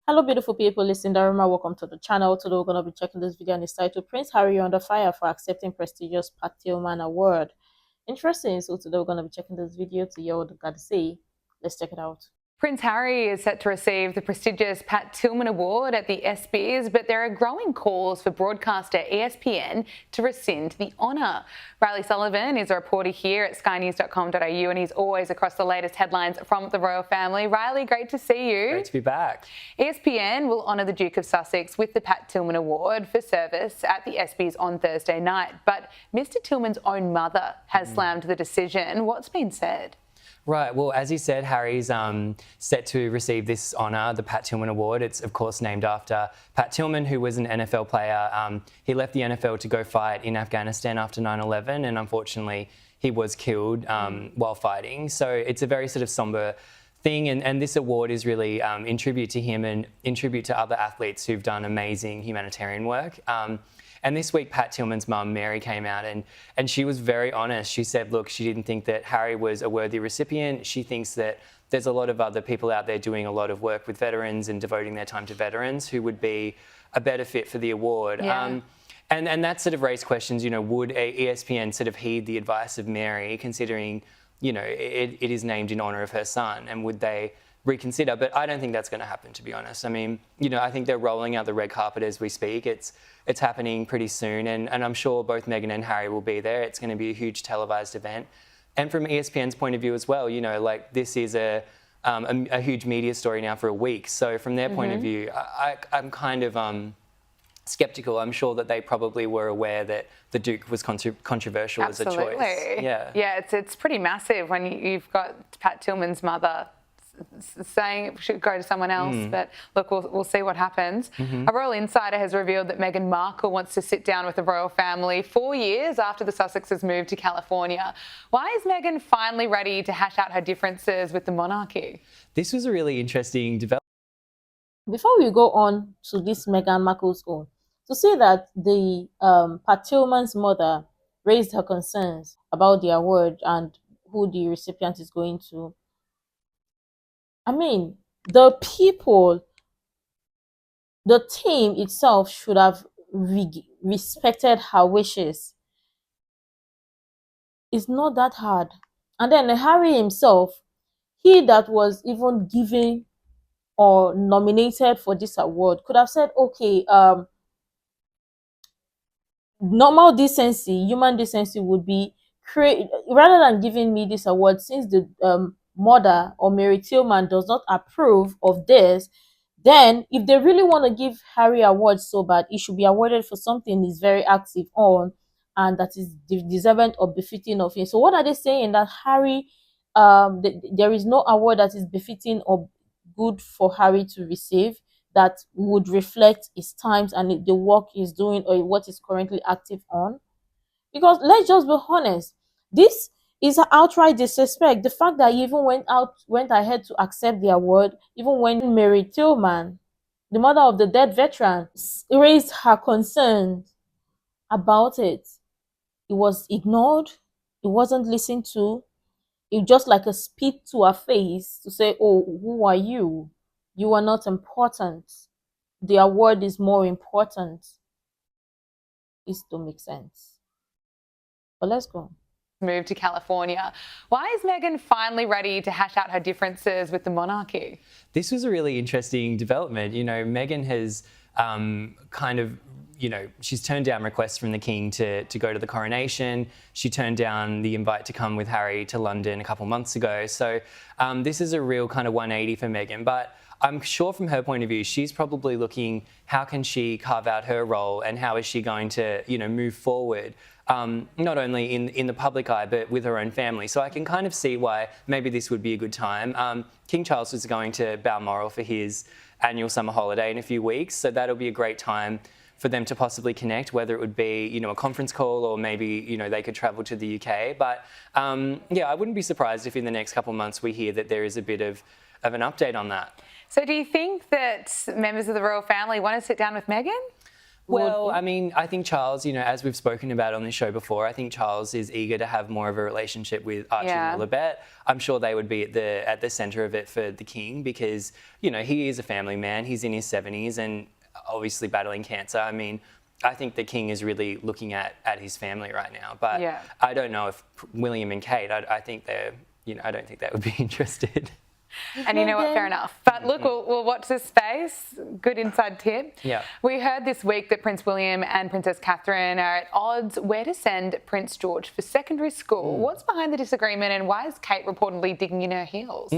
Hello, beautiful people. Listen, Daruma. Welcome to the channel. Today, we're going to be checking this video and it's titled Prince Harry Under Fire for Accepting Prestigious Pat Tillman Award. Interesting. So, today, we're going to be checking this video to hear what the got to say. Let's check it out. Prince Harry is set to receive the prestigious Pat Tillman Award at the ESPYs, but there are growing calls for broadcaster ESPN to rescind the honour. Riley Sullivan is a reporter here at skynews.com.au and he's always across the latest headlines from the royal family. Riley, great to see you. Great to be back. ESPN will honour the Duke of Sussex with the Pat Tillman Award for service at the ESPYs on Thursday night, but Mr Tillman's own mother has slammed the decision. What's been said? Right, well, as you said, Harry's set to receive this honour, the Pat Tillman Award. It's, of course, named after Pat Tillman, who was an NFL player. He left the NFL to go fight in Afghanistan after 9/11, and unfortunately, he was killed while fighting. So it's a very sort of sombre thing, and this award is really in tribute to him and in tribute to other athletes who've done amazing humanitarian work. And this week, Pat Tillman's mum, Mary, came out and she was very honest. She said, look, she didn't think that Harry was a worthy recipient. She thinks that there's a lot of other people out there doing a lot of work with veterans and devoting their time to veterans who would be a better fit for the award. Yeah. And that sort of raised questions, would ESPN sort of heed the advice of Mary, considering, it is named in honour of her son, and would they reconsider? But I don't think that's going to happen, to be honest. I mean, I think they're rolling out the red carpet as we speak. It's happening pretty soon, and I'm sure both Meghan and Harry will be there. It's going to be a huge televised event. And from ESPN's point of view as well, this is a huge media story now for a week. So from their point of view, I'm kind of sceptical. I'm sure that they probably were aware that the Duke was controversial as a choice. Yeah, it's pretty massive when you've got Pat Tillman's mother saying it should go to someone else, but look, we'll see what happens. A royal insider has revealed that Meghan Markle wants to sit down with the royal family 4 years after the Sussexes moved to California. Why is Meghan finally ready to hash out her differences with the monarchy? This was a really interesting development. Before we go on to this Meghan Markle's own, to say that the Pat Tillman's mother raised her concerns about the award and who the recipient is going to. I mean, the people, the team itself should have respected her wishes. It's not that hard. And then Harry himself, he that was even given or nominated for this award, could have said, okay, normal decency, human decency would be, rather than giving me this award, since the mother or Mary Tillman does not approve of this, then if they really want to give Harry awards so bad, it should be awarded for something he's very active on and that is deserving or befitting of him. So what are they saying? That Harry, there is no award that is befitting or good for Harry to receive that would reflect his times and the work he's doing or what he's currently active on? Because let's just be honest, this is an outright disrespect. The fact that he even went ahead to accept the award, even when Mary Tillman, the mother of the dead veteran, raised her concerns about it, it was ignored. It wasn't listened to. It just like a spit to her face to say, oh, who are you? You are not important. The award is more important. This don't make sense. But let's go. Move to California. Why is Meghan finally ready to hash out her differences with the monarchy? This was a really interesting development. Meghan has she's turned down requests from the King to go to the coronation. She turned down the invite to come with Harry to London a couple months ago. So this is a real kind of 180 for Meghan. But I'm sure from her point of view, she's probably looking, how can she carve out her role and how is she going to, move forward, not only in the public eye, but with her own family. So I can kind of see why maybe this would be a good time. King Charles is going to Balmoral for his annual summer holiday in a few weeks. So that'll be a great time for them to possibly connect, whether it would be, a conference call or maybe, they could travel to the UK. But I wouldn't be surprised if in the next couple of months we hear that there is a bit of an update on that. So do you think that members of the royal family want to sit down with Meghan? Well, I mean, I think Charles, as we've spoken about on this show before, I think Charles is eager to have more of a relationship with Archie and Lilibet. I'm sure they would be at the centre of it for the king because, he is a family man. He's in his 70s and obviously battling cancer. I mean, I think the king is really looking at his family right now. But I don't know if William and Kate, I think they're, I don't think they would be interested. And you know what, fair enough. But look, we'll watch this space. Good inside tip. Yeah. We heard this week that Prince William and Princess Catherine are at odds where to send Prince George for secondary school. What's behind the disagreement and why is Kate reportedly digging in her heels?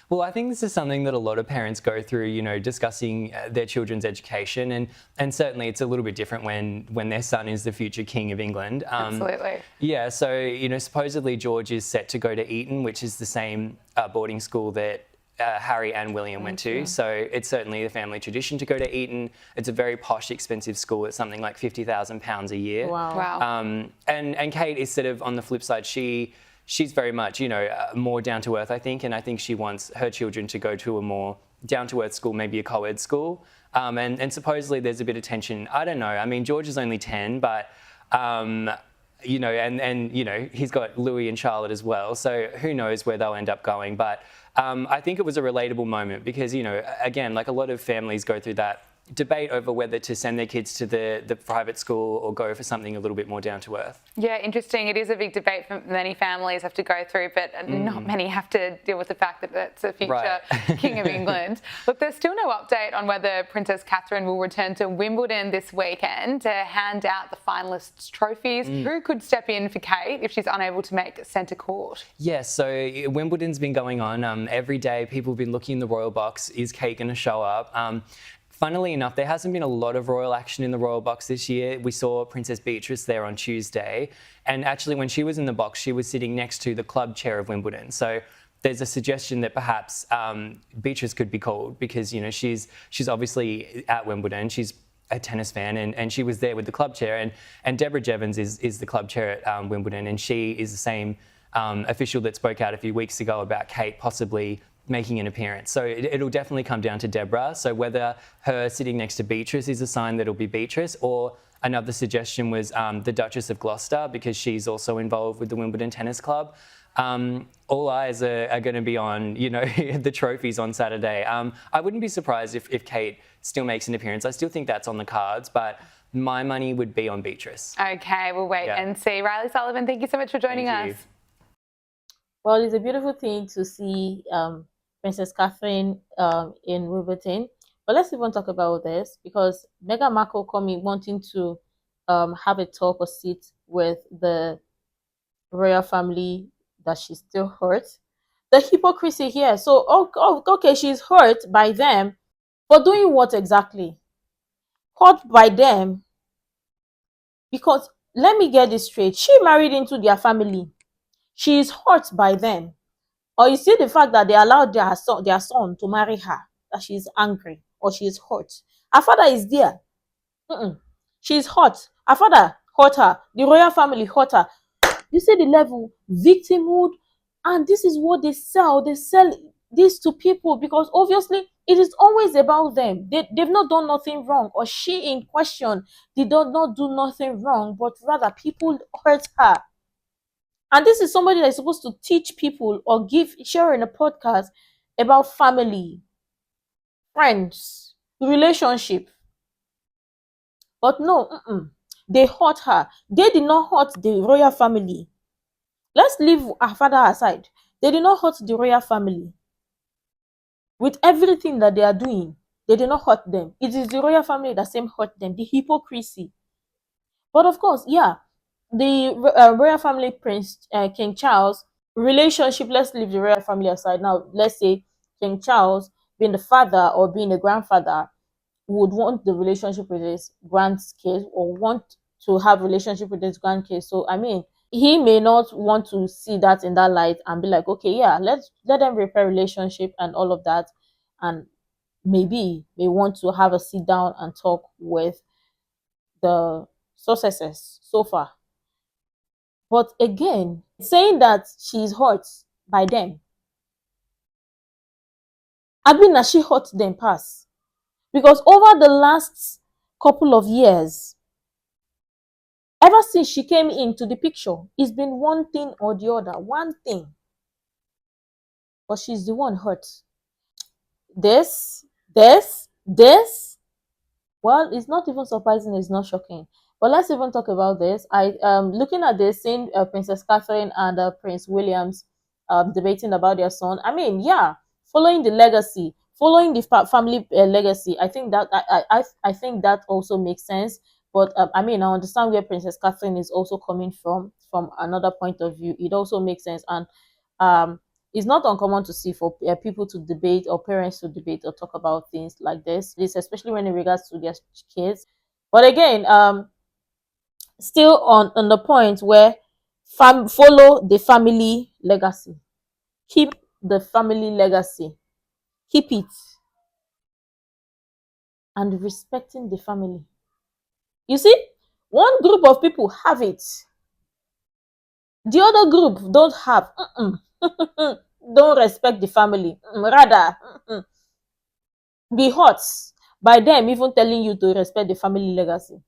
Well, I think this is something that a lot of parents go through, discussing their children's education. And certainly it's a little bit different when their son is the future king of England. Absolutely. Yeah, so, supposedly George is set to go to Eton, which is the same boarding school that Harry and William went to. So it's certainly the family tradition to go to Eton. It's a very posh, expensive school. It's something like £50,000 a year. Wow. And Kate is sort of on the flip side. She's very much, more down to earth, I think. And I think she wants her children to go to a more down to earth school, maybe a co-ed school. And supposedly there's a bit of tension. I don't know. I mean, George is only 10, but he's got Louis and Charlotte as well. So who knows where they'll end up going. But I think it was a relatable moment because, again, like a lot of families go through that debate over whether to send their kids to the private school or go for something a little bit more down to earth. Yeah, interesting. It is a big debate for many families have to go through, but not many have to deal with the fact that that's a future King of England. Look, there's still no update on whether Princess Catherine will return to Wimbledon this weekend to hand out the finalists' trophies. Who could step in for Kate if she's unable to make centre court? Yes, so Wimbledon's been going on. Every day people have been looking in the royal box. Is Kate going to show up? Funnily enough, there hasn't been a lot of royal action in the royal box this year. We saw Princess Beatrice there on Tuesday. And actually, when she was in the box, she was sitting next to the club chair of Wimbledon. So there's a suggestion that perhaps Beatrice could be called because, she's obviously at Wimbledon. She's a tennis fan and she was there with the club chair. And Deborah Jevons is the club chair at Wimbledon. And she is the same official that spoke out a few weeks ago about Kate possibly making an appearance. So it'll definitely come down to Deborah. So whether her sitting next to Beatrice is a sign that it'll be Beatrice, or another suggestion was the Duchess of Gloucester because she's also involved with the Wimbledon Tennis Club. All eyes are going to be on, the trophies on Saturday. I wouldn't be surprised if Kate still makes an appearance. I still think that's on the cards, but my money would be on Beatrice. Okay, we'll wait and see. Riley Sullivan, thank you so much for joining us. Well, it's a beautiful thing to see Princess Catherine in Wimbledon. But let's even talk about this because Meghan Markle coming wanting to have a talk or sit with the royal family that she's still hurt. The hypocrisy here. So, okay, she's hurt by them. But doing what exactly? Hurt by them. Because, let me get this straight. She married into their family. She is hurt by them. Or you see the fact that they allowed their son to marry her, that she is angry or she is hurt. Her father is there. She is hurt. Her father hurt her. The royal family hurt her. You see the level, victimhood, and this is what they sell. They sell this to people because obviously it is always about them. They've not done nothing wrong, or she in question did not do nothing wrong, but rather people hurt her. And this is somebody that is supposed to teach people or share in a podcast about family, friends, relationship. But no, they hurt her. They did not hurt the royal family. Let's leave her father aside. They did not hurt the royal family. With everything that they are doing, they did not hurt them. It is the royal family that same hurt them. The hypocrisy. But of course, the royal family, Prince King Charles relationship, let's leave the royal family aside. Now, let's say King Charles, being the father or being the grandfather, would want the relationship with his grandkids or want to have relationship with his grandkids. So, I mean, he may not want to see that in that light and be like, okay, let them repair relationship and all of that. And maybe they want to have a sit down and talk with the successors so far. But again, saying that she's hurt by them, I mean that she hurt them past. Because over the last couple of years. Ever since she came into the picture, it's been one thing or the other, one thing. But she's the one hurt. This. Well, it's not even surprising, it's not shocking. But let's even talk about this. Looking at this, seeing Princess Catherine and Prince William's debating about their son. I mean, yeah, following the legacy, following the family legacy. I think that I think that also makes sense. But I mean, I understand where Princess Catherine is also coming from another point of view. It also makes sense, and um, it's not uncommon to see for people to debate or parents to debate or talk about things like this, especially when in regards to their kids. But again, still on the point where follow the family legacy, keep the family legacy, keep it, and respecting the family. You see, one group of people have it, the other group don't have. Don't respect the family. Rather, be hurt by them even telling you to respect the family legacy.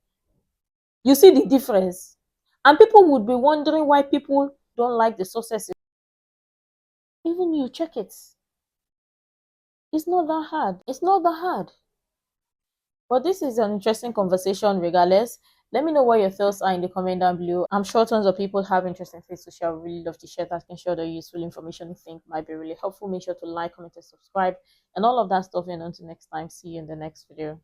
You see the difference? And people would be wondering why people don't like the successes. Even you check it. It's not that hard. It's not that hard. But this is an interesting conversation regardless. Let me know what your thoughts are in the comment down below. I'm sure tons of people have interesting things to share. I would really love to share that. Can share the useful information you think might be really helpful. Make sure to like, comment, and subscribe, and all of that stuff. And until next time, see you in the next video.